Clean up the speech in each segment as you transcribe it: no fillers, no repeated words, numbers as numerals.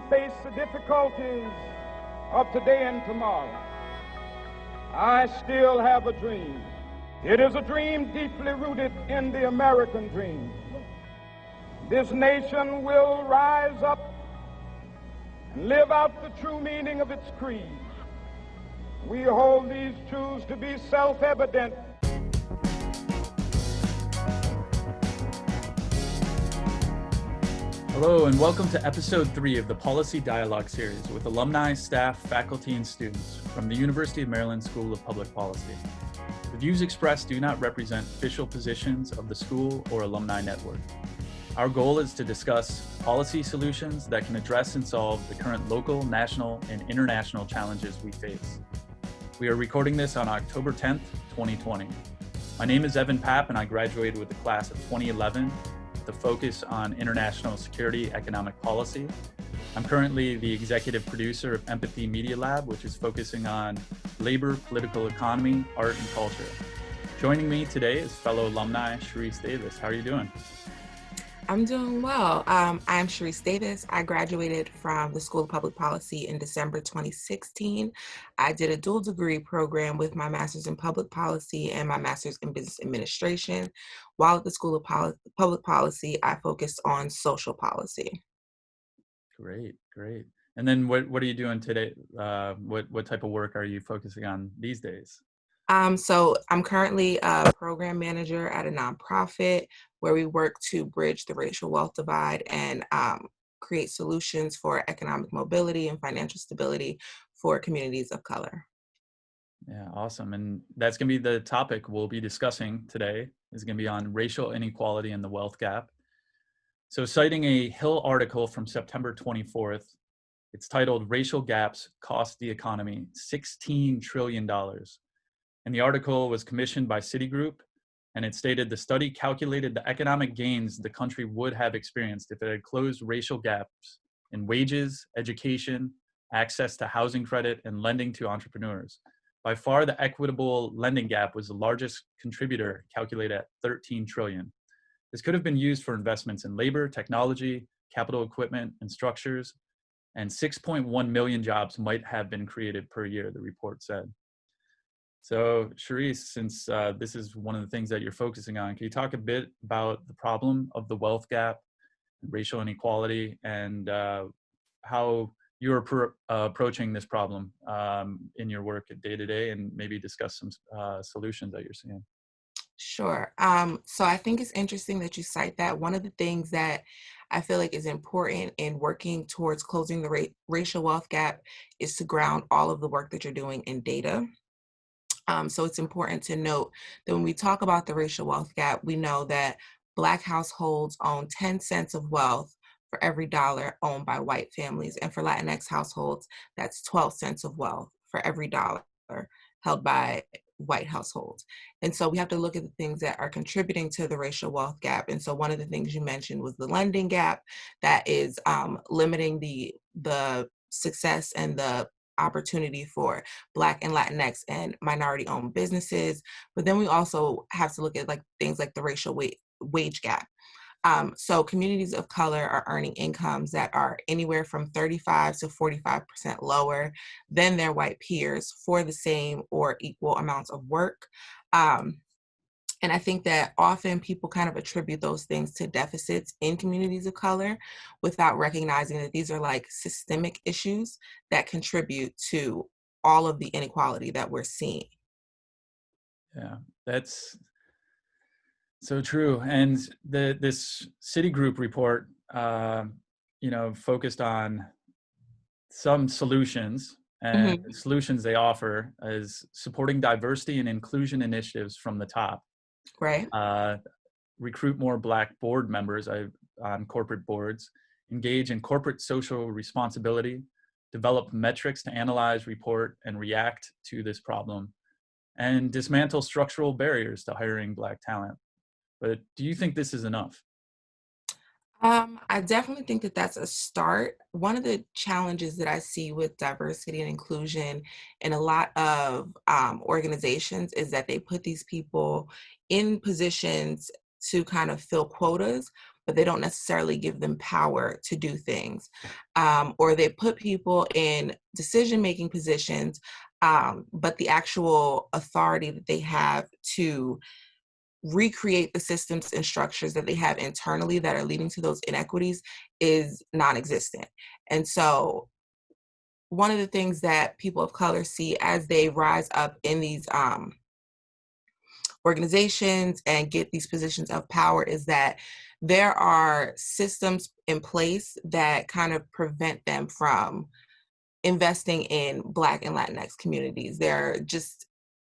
face the difficulties of today and tomorrow, I still have a dream. It is a dream deeply rooted in the American dream. This nation will rise up and live out the true meaning of its creed. We hold these truths to be self-evident. Hello and welcome to episode 3 of the Policy Dialogue series with alumni, staff, faculty, and students from the University of Maryland School of Public Policy. The views expressed do not represent official positions of the school or alumni network. Our goal is to discuss policy solutions that can address and solve the current local, national, and international challenges we face. We are recording this on October 10th, 2020. My name is Evan Papp and I graduated with the class of 2011 with a focus on international security economic policy. I'm currently the executive producer of Empathy Media Lab, which is focusing on labor, political economy, art, and culture. Joining me today is fellow alumni Sharice Davis. How are you doing? I'm doing well. I'm Sharice Davis. I graduated from the School of Public Policy in December 2016. I did a dual degree program with my master's in public policy and my master's in business administration. While at the School of Public Policy, I focused on social policy. Great. And then what are you doing today? What type of work are you focusing on these days? So I'm currently a program manager at a nonprofit where we work to bridge the racial wealth divide and create solutions for economic mobility and financial stability for communities of color. Yeah, awesome. And that's going to be the topic we'll be discussing today. Is going to be on racial inequality and the wealth gap. So citing a Hill article from September 24th, it's titled "Racial Gaps Cost the Economy $16 trillion." And the article was commissioned by Citigroup, and it stated the study calculated the economic gains the country would have experienced if it had closed racial gaps in wages, education, access to housing credit, and lending to entrepreneurs. By far, the equitable lending gap was the largest contributor, calculated at $13 trillion. This could have been used for investments in labor, technology, capital equipment, and structures, and 6.1 million jobs might have been created per year, the report said. So, Charisse, since this is one of the things that you're focusing on, can you talk a bit about the problem of the wealth gap, racial inequality, and how you're approaching this problem in your work day to day, and maybe discuss some solutions that you're seeing? Sure. So I think it's interesting that you cite that. One of the things that I feel like is important in working towards closing the racial wealth gap is to ground all of the work that you're doing in data. So it's important to note that when we talk about the racial wealth gap, we know that Black households own 10 cents of wealth for every dollar owned by white families. And for Latinx households, that's 12 cents of wealth for every dollar held by white households. And so we have to look at the things that are contributing to the racial wealth gap. And so one of the things you mentioned was the lending gap that is limiting the success and the opportunity for Black and Latinx and minority-owned businesses. But then we also have to look at things like the racial wage gap. So communities of color are earning incomes that are anywhere from 35 to 45% lower than their white peers for the same or equal amounts of work. And I think that often people kind of attribute those things to deficits in communities of color without recognizing that these are like systemic issues that contribute to all of the inequality that we're seeing. Yeah, that's so true. And this Citigroup report, focused on some solutions, and the solutions they offer is supporting diversity and inclusion initiatives from the top. Right. Recruit more Black board members on corporate boards, engage in corporate social responsibility, develop metrics to analyze, report, and react to this problem, and dismantle structural barriers to hiring Black talent. But do you think this is enough? I definitely think that that's a start. One of the challenges that I see with diversity and inclusion in a lot of organizations is that they put these people in positions to kind of fill quotas, but they don't necessarily give them power to do things. Or they put people in decision-making positions, but the actual authority that they have to recreate the systems and structures that they have internally that are leading to those inequities is non-existent. And so one of the things that people of color see as they rise up in these organizations and get these positions of power is that there are systems in place that kind of prevent them from investing in Black and Latinx communities. There are just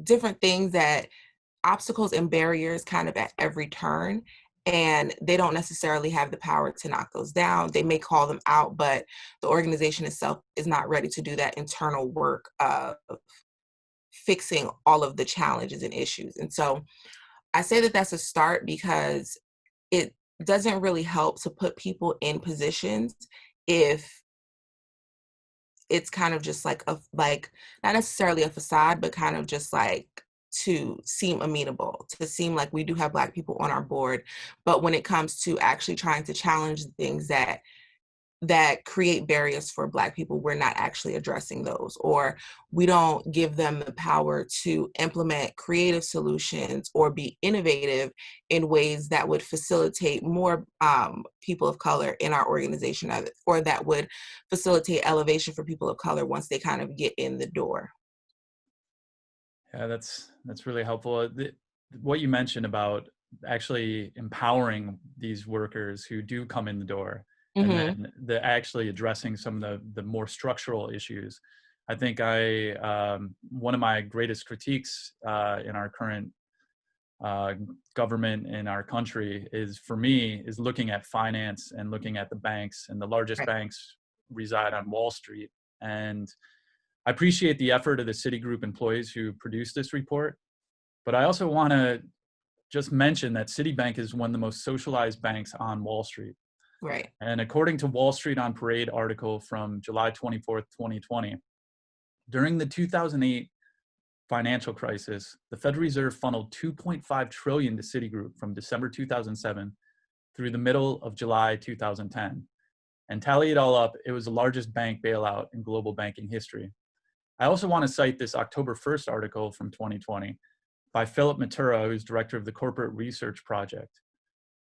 different things, that obstacles and barriers kind of at every turn, and they don't necessarily have the power to knock those down. They may call them out, but the organization itself is not ready to do that internal work of fixing all of the challenges and issues. And so I say that that's a start, because it doesn't really help to put people in positions if it's kind of just like not necessarily a facade, but kind of just like to seem amenable, to seem like we do have Black people on our board. But when it comes to actually trying to challenge things that create barriers for Black people, we're not actually addressing those, or we don't give them the power to implement creative solutions or be innovative in ways that would facilitate more people of color in our organization, or that would facilitate elevation for people of color once they kind of get in the door. Yeah, that's really helpful. What you mentioned about actually empowering these workers who do come in the door, and then the actually addressing some of the more structural issues. I think one of my greatest critiques in our current government in our country is looking at finance and looking at the banks, and the largest banks reside on Wall Street. And I appreciate the effort of the Citigroup employees who produced this report, but I also want to just mention that Citibank is one of the most socialized banks on Wall Street. Right. And according to Wall Street on Parade article from July 24th, 2020, during the 2008 financial crisis, the Federal Reserve funneled $2.5 trillion to Citigroup from December 2007 through the middle of July 2010. And tally it all up, it was the largest bank bailout in global banking history. I also want to cite this October 1st article from 2020 by Philip Matura, who's director of the Corporate Research Project,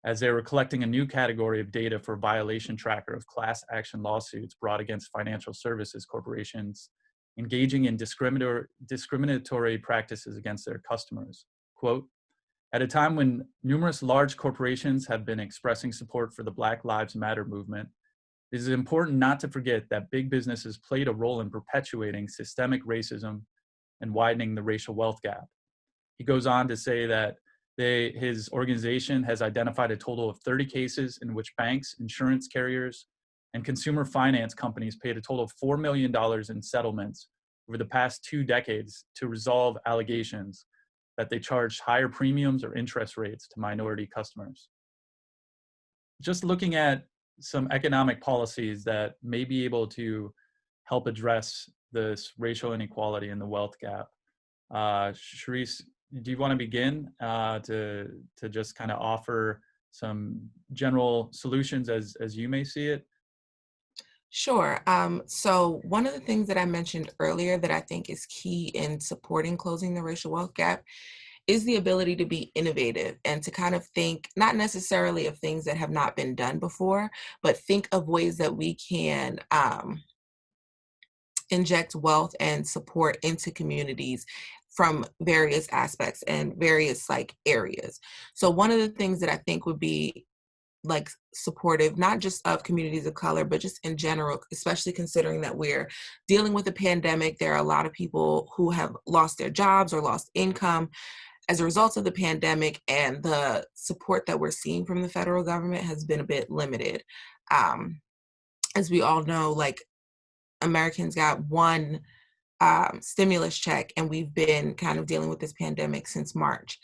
as they were collecting a new category of data for violation tracker of class action lawsuits brought against financial services corporations engaging in discriminatory practices against their customers. Quote, at a time when numerous large corporations have been expressing support for the Black Lives Matter movement, it is important not to forget that big businesses played a role in perpetuating systemic racism and widening the racial wealth gap. He goes on to say that his organization has identified a total of 30 cases in which banks, insurance carriers, and consumer finance companies paid a total of $4 million in settlements over the past 2 decades to resolve allegations that they charged higher premiums or interest rates to minority customers. Just looking at some economic policies that may be able to help address this racial inequality and the wealth gap. Charisse, do you want to begin to just kind of offer some general solutions as you may see it? Sure. So one of the things that I mentioned earlier that I think is key in supporting closing the racial wealth gap is the ability to be innovative and to kind of think not necessarily of things that have not been done before, but think of ways that we can inject wealth and support into communities from various aspects and various areas. So one of the things that I think would be supportive, not just of communities of color, but just in general, especially considering that we're dealing with a pandemic. There are a lot of people who have lost their jobs or lost income as a result of the pandemic, and the support that we're seeing from the federal government has been a bit limited. As we all know, Americans got one stimulus check, and we've been kind of dealing with this pandemic since March.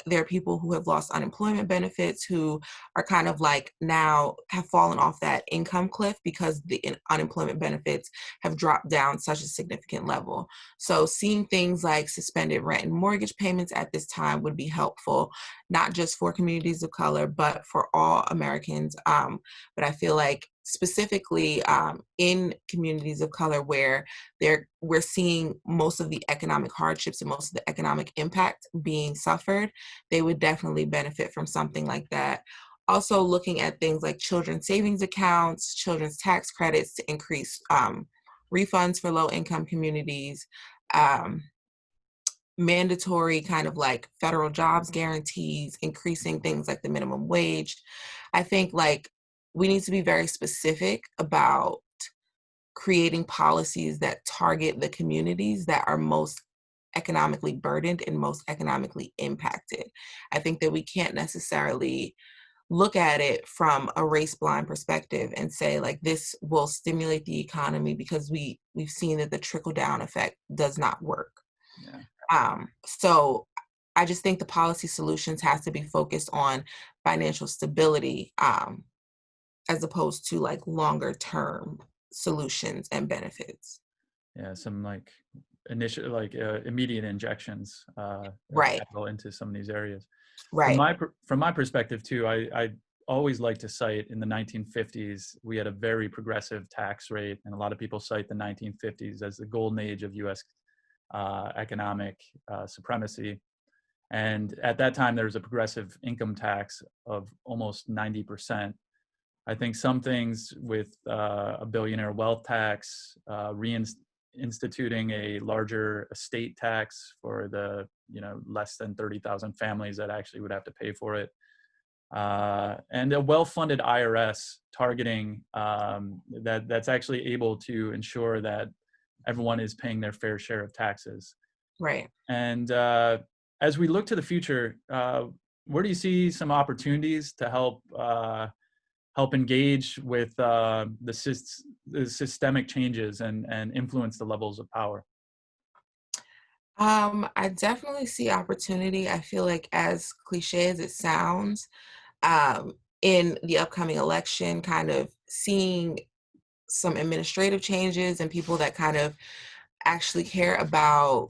There are people who have lost unemployment benefits who are kind of like now have fallen off that income cliff because the unemployment benefits have dropped down such a significant level. So seeing things like suspended rent and mortgage payments at this time would be helpful, not just for communities of color, but for all Americans. But I feel like specifically in communities of color where we're seeing most of the economic hardships and most of the economic impact being suffered, they would definitely benefit from something like that. Also looking at things like children's savings accounts, children's tax credits to increase refunds for low-income communities, mandatory kind of like federal jobs guarantees, increasing things like the minimum wage. I think like we need to be very specific about creating policies that target the communities that are most economically burdened and most economically impacted. I think that we can't necessarily look at it from a race blind perspective and say like this will stimulate the economy because we've seen that the trickle down effect does not work. So I just think the policy solutions has to be focused on financial stability as opposed to like longer term solutions and benefits. Yeah, some like initial, like immediate injections Right. capital into some of these areas. Right. From my perspective too, I always like to cite in the 1950s, we had a very progressive tax rate, and a lot of people cite the 1950s as the golden age of U.S. Economic supremacy. And at that time, there was a progressive income tax of almost 90%. I think some things with a billionaire wealth tax, reinstituting a larger estate tax for the less than 30,000 families that actually would have to pay for it, and a well-funded IRS targeting that's actually able to ensure that everyone is paying their fair share of taxes. Right. And as we look to the future, where do you see some opportunities to help engage with the systemic changes and influence the levels of power? I definitely see opportunity. I feel like, as cliche as it sounds, in the upcoming election, kind of seeing some administrative changes and people that kind of actually care about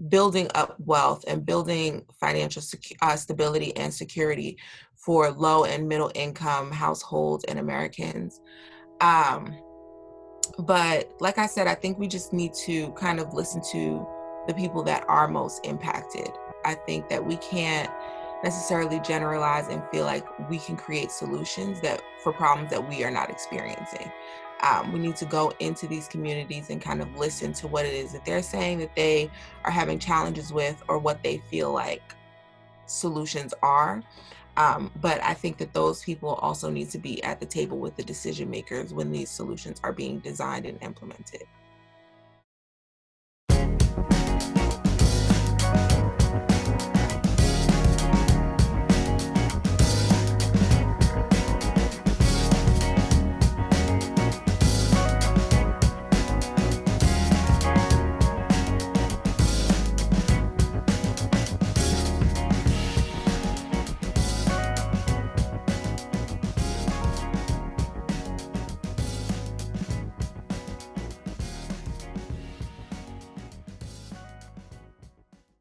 building up wealth and building financial stability and security for low and middle income households and Americans. But like I said, I think we just need to kind of listen to the people that are most impacted. I think that we can't necessarily generalize and feel like we can create solutions that for problems that we are not experiencing. We need to go into these communities and kind of listen to what it is that they're saying that they are having challenges with, or what they feel like solutions are. But I think that those people also need to be at the table with the decision makers when these solutions are being designed and implemented.